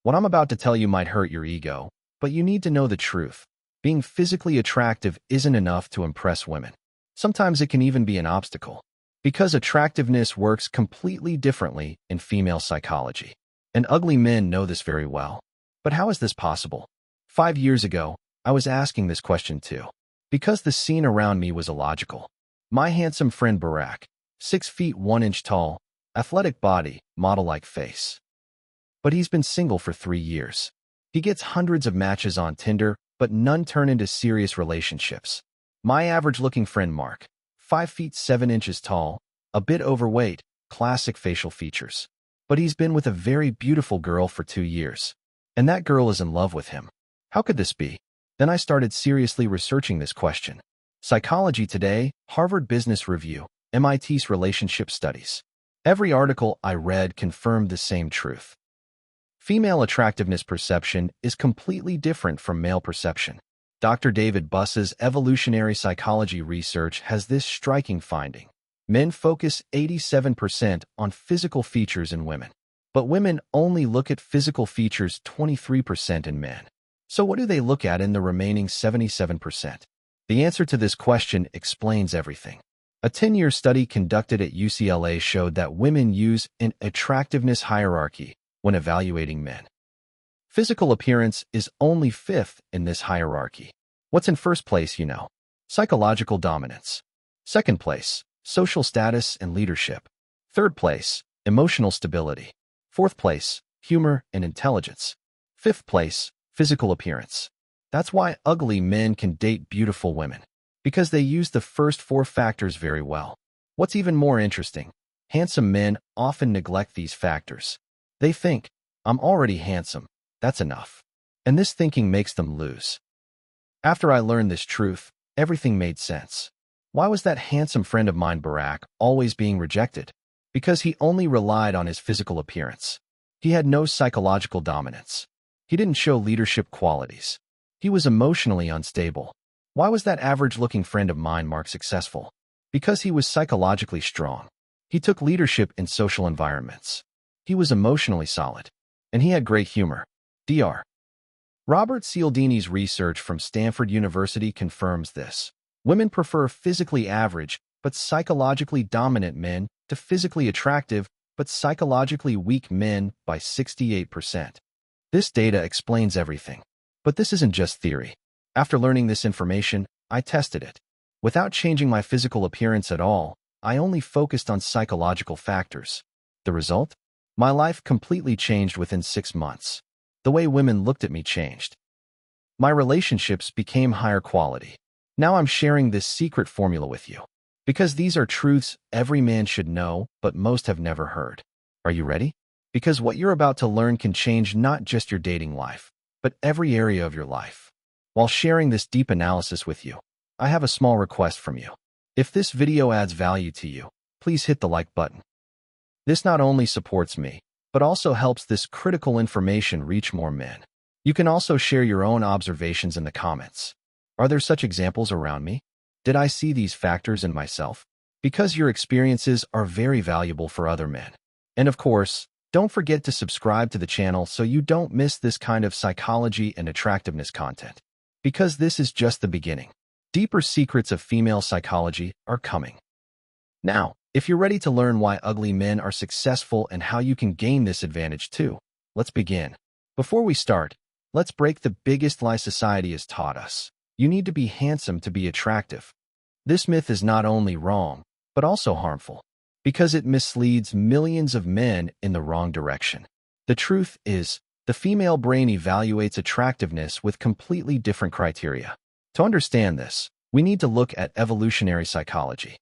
What I'm about to tell you might hurt your ego, but you need to know the truth. Being physically attractive isn't enough to impress women. Sometimes it can even be an obstacle. Because attractiveness works completely differently in female psychology. And ugly men know this very well. But how is this possible? 5 years ago, I was asking this question too. Because the scene around me was illogical. My handsome friend Barack, 6 feet 1 inch tall, athletic body, model-like face. But he's been single for 3 years. He gets hundreds of matches on Tinder, but none turn into serious relationships. My average-looking friend Mark, 5 feet 7 inches tall, a bit overweight, classic facial features. But he's been with a very beautiful girl for 2 years. And that girl is in love with him. How could this be? Then I started seriously researching this question. Psychology Today, Harvard Business Review, MIT's Relationship Studies. Every article I read confirmed the same truth. Female attractiveness perception is completely different from male perception. Dr. David Buss's evolutionary psychology research has this striking finding. Men focus 87% on physical features in women, but women only look at physical features 23% in men. So what do they look at in the remaining 77%? The answer to this question explains everything. A 10-year study conducted at UCLA showed that women use an attractiveness hierarchy when evaluating men. Physical appearance is only 5th in this hierarchy. What's in first place, you know? Psychological dominance. Second place, social status and leadership. Third place, emotional stability. Fourth place, humor and intelligence. Fifth place, physical appearance. That's why ugly men can date beautiful women, because they use the first 4 factors very well. What's even more interesting, handsome men often neglect these factors. They think, I'm already handsome, that's enough. And this thinking makes them lose. After I learned this truth, everything made sense. Why was that handsome friend of mine, Barack, always being rejected? Because he only relied on his physical appearance. He had no psychological dominance. He didn't show leadership qualities. He was emotionally unstable. Why was that average-looking friend of mine, Mark, successful? Because he was psychologically strong. He took leadership in social environments. He was emotionally solid. And he had great humor. Dr. Robert Cialdini's research from Stanford University confirms this. Women prefer physically average but psychologically dominant men to physically attractive but psychologically weak men by 68%. This data explains everything. But this isn't just theory. After learning this information, I tested it. Without changing my physical appearance at all, I only focused on psychological factors. The result? My life completely changed within 6 months. The way women looked at me changed. My relationships became higher quality. Now I'm sharing this secret formula with you. Because these are truths every man should know, but most have never heard. Are you ready? Because what you're about to learn can change not just your dating life, but every area of your life. While sharing this deep analysis with you, I have a small request from you. If this video adds value to you, please hit the like button. This not only supports me, but also helps this critical information reach more men. You can also share your own observations in the comments. Are there such examples around me? Did I see these factors in myself? Because your experiences are very valuable for other men. And of course, don't forget to subscribe to the channel so you don't miss this kind of psychology and attractiveness content. Because this is just the beginning. Deeper secrets of female psychology are coming. Now, if you're ready to learn why ugly men are successful and how you can gain this advantage too, let's begin. Before we start, let's break the biggest lie society has taught us. You need to be handsome to be attractive. This myth is not only wrong, but also harmful, because it misleads millions of men in the wrong direction. The truth is, the female brain evaluates attractiveness with completely different criteria. To understand this, we need to look at evolutionary psychology.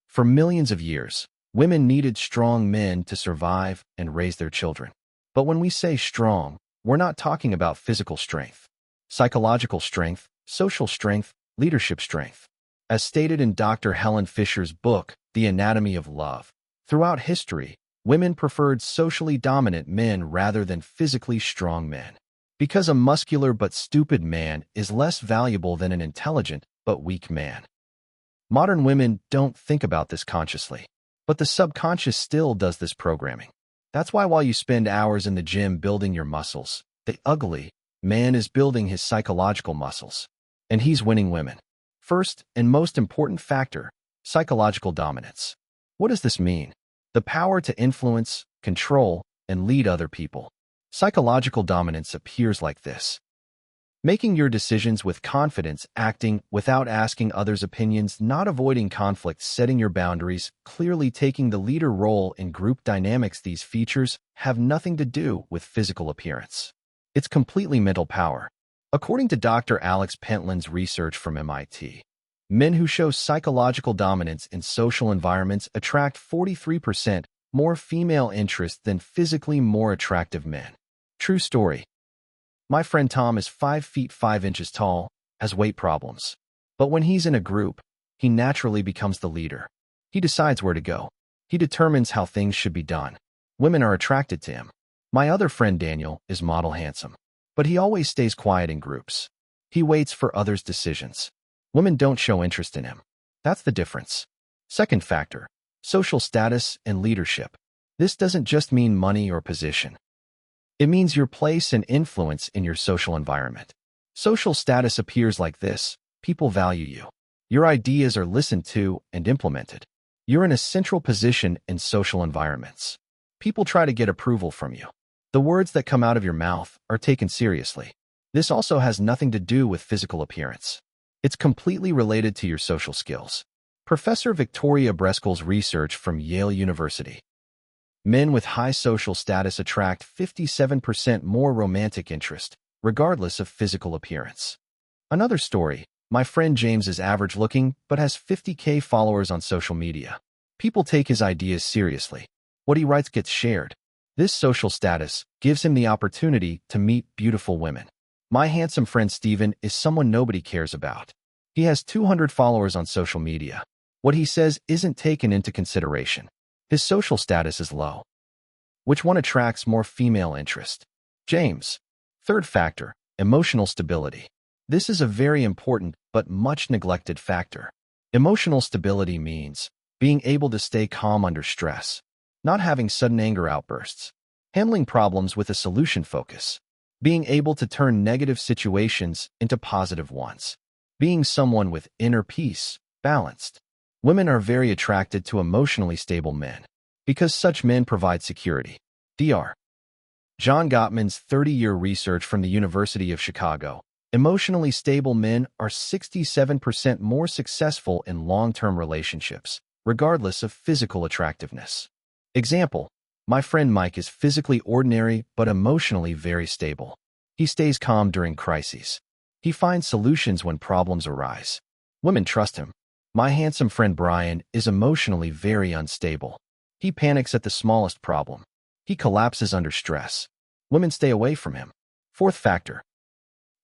For millions of years, women needed strong men to survive and raise their children. But when we say strong, we're not talking about physical strength, psychological strength, social strength, leadership strength. As stated in Dr. Helen Fisher's book, The Anatomy of Love, throughout history, women preferred socially dominant men rather than physically strong men. Because a muscular but stupid man is less valuable than an intelligent but weak man. Modern women don't think about this consciously, but the subconscious still does this programming. That's why while you spend hours in the gym building your muscles, the ugly man is building his psychological muscles. And he's winning women. First and most important factor, psychological dominance. What does this mean? The power to influence, control, and lead other people. Psychological dominance appears like this: making your decisions with confidence, acting without asking others' opinions, not avoiding conflict, setting your boundaries, clearly taking the leader role in group dynamics. These features have nothing to do with physical appearance. It's completely mental power. According to Dr. Alex Pentland's research from MIT, men who show psychological dominance in social environments attract 43% more female interest than physically more attractive men. True story. My friend Tom is 5 feet 5 inches tall, has weight problems. But when he's in a group, he naturally becomes the leader. He decides where to go. He determines how things should be done. Women are attracted to him. My other friend Daniel is model handsome, but he always stays quiet in groups. He waits for others' decisions. Women don't show interest in him. That's the difference. Second factor, social status and leadership. This doesn't just mean money or position. It means your place and influence in your social environment. Social status appears like this: people value you. Your ideas are listened to and implemented. You're in a central position in social environments. People try to get approval from you. The words that come out of your mouth are taken seriously. This also has nothing to do with physical appearance. It's completely related to your social skills. Professor Victoria Breskel's research from Yale University. Men with high social status attract 57% more romantic interest, regardless of physical appearance. Another story, my friend James is average-looking but has 50K followers on social media. People take his ideas seriously. What he writes gets shared. This social status gives him the opportunity to meet beautiful women. My handsome friend Steven is someone nobody cares about. He has 200 followers on social media. What he says isn't taken into consideration. His social status is low. Which one attracts more female interest? James. Third factor, emotional stability. This is a very important but much neglected factor. Emotional stability means being able to stay calm under stress, not having sudden anger outbursts, handling problems with a solution focus, being able to turn negative situations into positive ones, being someone with inner peace, balanced. Women are very attracted to emotionally stable men because such men provide security. Dr. John Gottman's 30-year research from the University of Chicago. Emotionally stable men are 67% more successful in long-term relationships, regardless of physical attractiveness. Example, my friend Mike is physically ordinary but emotionally very stable. He stays calm during crises. He finds solutions when problems arise. Women trust him. My handsome friend Brian is emotionally very unstable. He panics at the smallest problem. He collapses under stress. Women stay away from him. Fourth factor,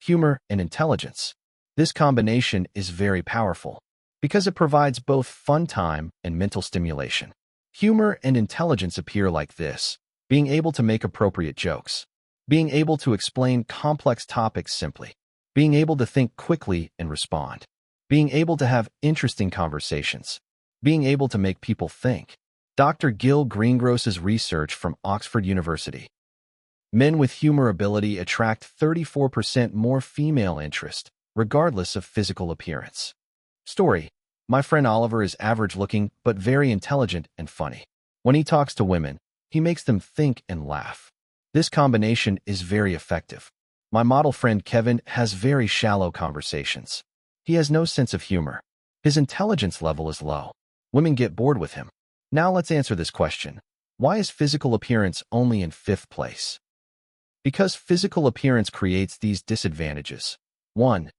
humor and intelligence. This combination is very powerful because it provides both fun time and mental stimulation. Humor and intelligence appear like this: being able to make appropriate jokes, being able to explain complex topics simply, being able to think quickly and respond, being able to have interesting conversations, being able to make people think. Dr. Gil Greengross's research from Oxford University. Men with humor ability attract 34% more female interest, regardless of physical appearance. Story. My friend Oliver is average-looking but very intelligent and funny. When he talks to women, he makes them think and laugh. This combination is very effective. My model friend Kevin has very shallow conversations. He has no sense of humor. His intelligence level is low. Women get bored with him. Now let's answer this question. Why is physical appearance only in 5th place? Because physical appearance creates these disadvantages. 1.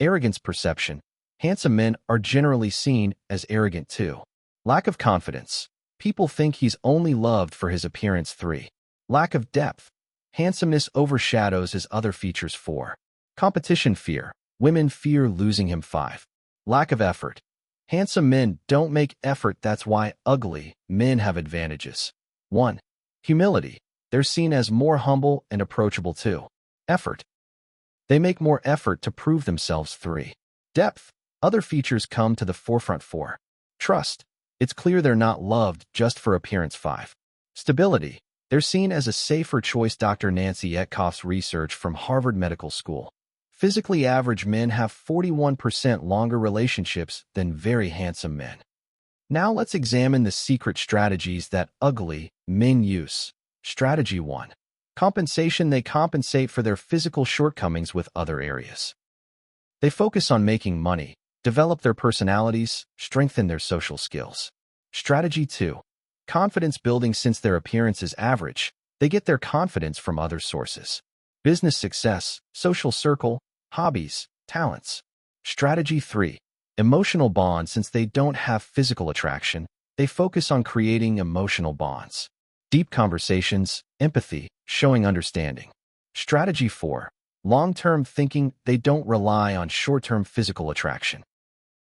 Arrogance perception. Handsome men are generally seen as arrogant too. Lack of confidence. People think he's only loved for his appearance. 3. Lack of depth. Handsomeness overshadows his other features. 4. Competition fear. Women fear losing him. 5. Lack of effort. Handsome men don't make effort. That's why ugly men have advantages. 1. Humility. They're seen as more humble and approachable. 2. Effort. They make more effort to prove themselves. 3. Depth. Other features come to the forefront. 4. Trust. It's clear they're not loved just for appearance. 5. Stability. They're seen as a safer choice. Dr. Nancy Etkoff's research from Harvard Medical School. Physically average men have 41% longer relationships than very handsome men. Now let's examine the secret strategies that ugly men use. Strategy 1. Compensation. They compensate for their physical shortcomings with other areas. They focus on making money, develop their personalities, strengthen their social skills. Strategy 2. Confidence building. Since their appearance is average, they get their confidence from other sources. Business success, social circle, hobbies, talents. Strategy 3. Emotional bonds. Since they don't have physical attraction, they focus on creating emotional bonds. Deep conversations, empathy, showing understanding. Strategy 4. Long-term thinking. They don't rely on short-term physical attraction.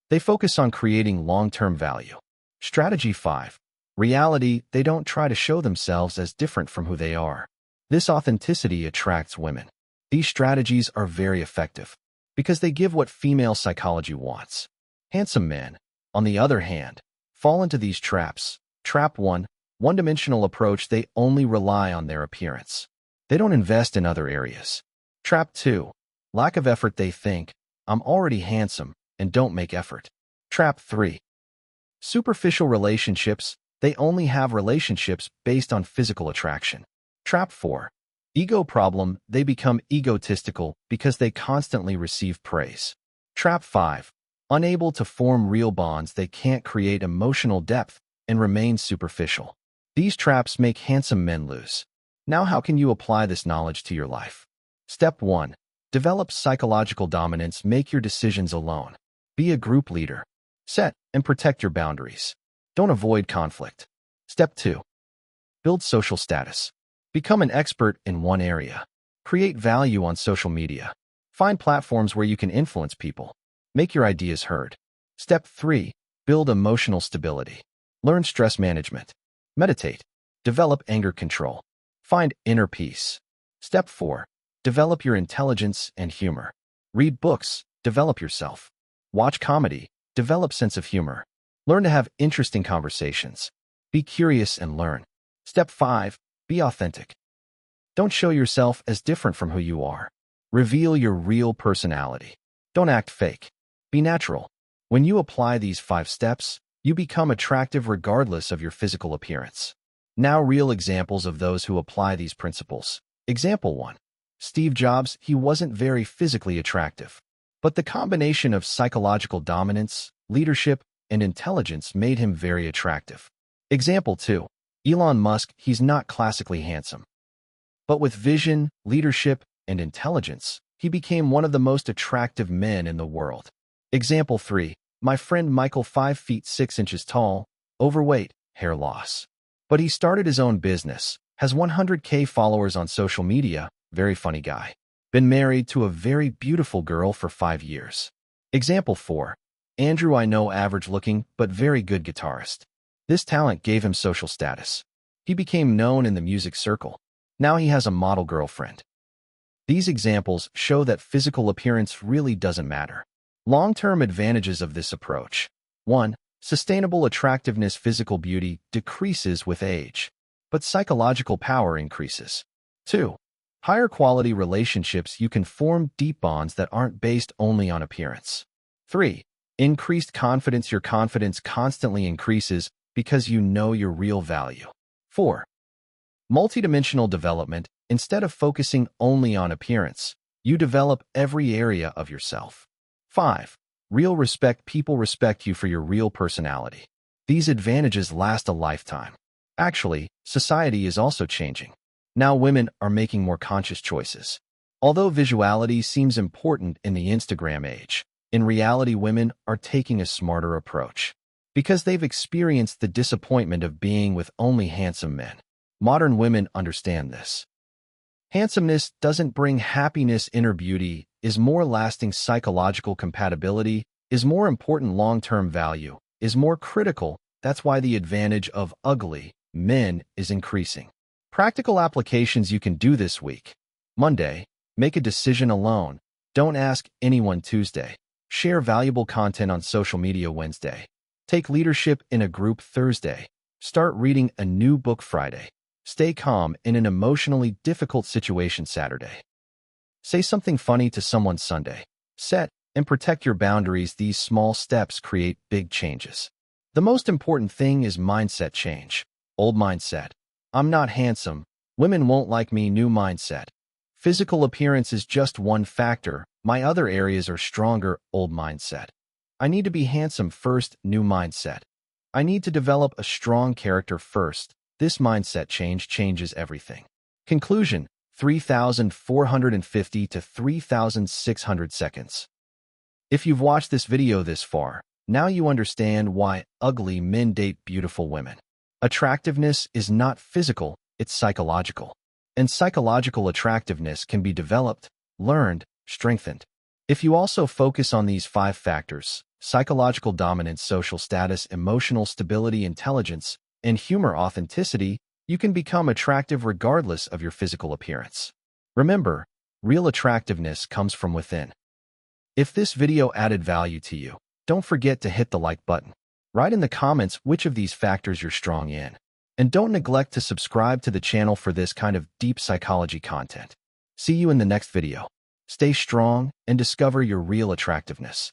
They focus on creating long-term value. Strategy 5. Reality. They don't try to show themselves as different from who they are. This authenticity attracts women. These strategies are very effective because they give what female psychology wants. Handsome men, on the other hand, fall into these traps. Trap 1. One-dimensional approach. They only rely on their appearance. They don't invest in other areas. Trap 2. Lack of effort. They think, I'm already handsome, and don't make effort. Trap 3. Superficial relationships. They only have relationships based on physical attraction. Trap 4. Ego problem. They become egotistical because they constantly receive praise. Trap 5. Unable to form real bonds. They can't create emotional depth and remain superficial. These traps make handsome men lose. Now, how can you apply this knowledge to your life? Step 1. Develop psychological dominance. Make your decisions alone. Be a group leader. Set and protect your boundaries. Don't avoid conflict. Step 2. Build social status. Become an expert in one area. Create value on social media. Find platforms where you can influence people. Make your ideas heard. Step 3. Build emotional stability. Learn stress management. Meditate. Develop anger control. Find inner peace. Step 4. Develop your intelligence and humor. Read books. Develop yourself. Watch comedy. Develop sense of humor. Learn to have interesting conversations. Be curious and learn. Step 5. Be authentic. Don't show yourself as different from who you are. Reveal your real personality. Don't act fake. Be natural. When you apply these 5 steps, you become attractive regardless of your physical appearance. Now, real examples of those who apply these principles. Example 1. Steve Jobs. He wasn't very physically attractive, but the combination of psychological dominance, leadership, and intelligence made him very attractive. Example 2. Elon Musk. He's not classically handsome, but with vision, leadership, and intelligence, he became one of the most attractive men in the world. Example 3. My friend Michael. 5 feet 6 inches tall, overweight, hair loss. But he started his own business, has 100K followers on social media, very funny guy. Been married to a very beautiful girl for 5 years. Example 4. Andrew. I know, average looking, but very good guitarist. This talent gave him social status. He became known in the music circle. Now he has a model girlfriend. These examples show that physical appearance really doesn't matter. Long-term advantages of this approach. 1. Sustainable attractiveness. Physical beauty decreases with age, but psychological power increases. 2. Higher quality relationships. You can form deep bonds that aren't based only on appearance. 3. Increased confidence. Your confidence constantly increases because you know your real value. 4. Multidimensional development. Instead of focusing only on appearance, you develop every area of yourself. 5. Real respect. People respect you for your real personality. These advantages last a lifetime. Actually, society is also changing. Now women are making more conscious choices. Although visuality seems important in the Instagram age, in reality women are taking a smarter approach because they've experienced the disappointment of being with only handsome men. Modern women understand this. Handsomeness doesn't bring happiness. Inner beauty is more lasting. Psychological compatibility is more important. Long-term value is more critical. That's why the advantage of ugly men is increasing. Practical applications you can do this week. Monday, make a decision alone. Don't ask anyone. Tuesday, share valuable content on social media. Wednesday, take leadership in a group. Thursday, start reading a new book. Friday, Stay calm in an emotionally difficult situation Saturday. Say something funny to someone Sunday. Set and protect your boundaries. These small steps create big changes. The most important thing is mindset change. Old mindset. I'm not handsome. Women won't like me. New mindset. Physical appearance is just one factor. My other areas are stronger. Old mindset. I need to be handsome first. New mindset. I need to develop a strong character first. This mindset change changes everything. Conclusion: 3,450 to 3,600 seconds. If you've watched this video this far, now you understand why ugly men date beautiful women. Attractiveness is not physical, it's psychological. And psychological attractiveness can be developed, learned, strengthened. If you also focus on these 5 factors: psychological dominance, social status, emotional stability, intelligence, and humor, authenticity, you can become attractive regardless of your physical appearance. Remember, real attractiveness comes from within. If this video added value to you, don't forget to hit the like button. Write in the comments which of these factors you're strong in. And don't neglect to subscribe to the channel for this kind of deep psychology content. See you in the next video. Stay strong and discover your real attractiveness.